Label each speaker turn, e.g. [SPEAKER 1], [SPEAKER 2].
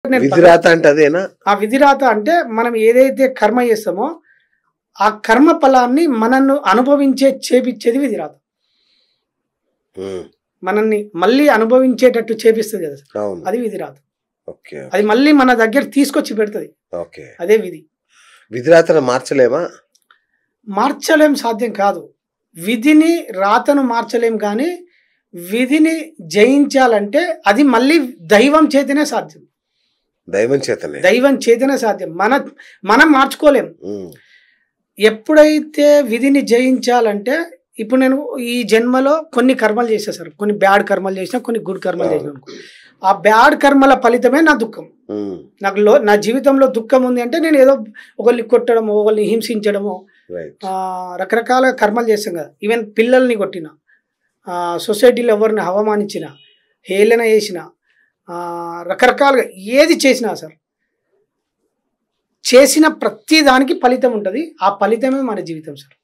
[SPEAKER 1] విధిరాత అంటే అదేనా?
[SPEAKER 2] ఆ విధిరాత అంటే మనం ఏదైతే కర్మ చేస్తామో ఆ కర్మ ఫలాన్ని మనల్ని చేపించేది విధిరాత. మనల్ని మళ్ళీ అనుభవించేటట్టు చేపిస్తుంది కదా, అది విధిరాత. అది మళ్ళీ మన దగ్గర తీసుకొచ్చి పెడుతుంది, అదే విధి.
[SPEAKER 1] విధిరాతను మార్చలేమా?
[SPEAKER 2] మార్చలేం, సాధ్యం కాదు. విధిని రాతను మార్చలేం, కానీ విధిని జయించాలంటే అది మళ్ళీ దైవం చేతనే సాధ్యం. దైవం చేతనే సాధ్యం. మనం మార్చుకోలేం. ఎప్పుడైతే విధిని జయించాలంటే, ఇప్పుడు నేను ఈ జన్మలో కొన్ని కర్మలు చేసా సార్, కొన్ని బ్యాడ్ కర్మలు చేసినా, కొన్ని గుడ్ కర్మలు చేసినా, ఆ బ్యాడ్ కర్మల ఫలితమే నా దుఃఖం. నా జీవితంలో దుఃఖం ఉంది అంటే నేను ఏదో ఒకరిని కొట్టడమో, ఒకరిని హింసించడమో, రకరకాల కర్మలు చేస్తాం కదా. ఈవెన్ పిల్లల్ని కొట్టిన, సొసైటీలో ఎవరిని అవమానించిన, హేళన చేసిన, రకరకాలుగా ఏది చేసినా సార్, చేసిన ప్రతి దానికి ఫలితం ఉంటుంది. ఆ ఫలితమే మన జీవితం సార్.